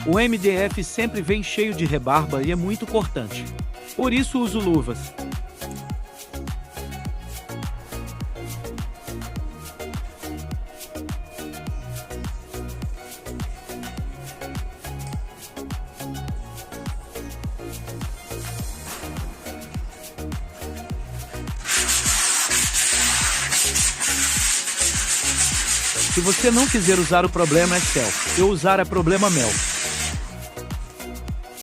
O MDF sempre vem cheio de rebarba e é muito cortante. Por isso uso luvas. Se você não quiser usar o problema é seu. Eu usar é problema meu.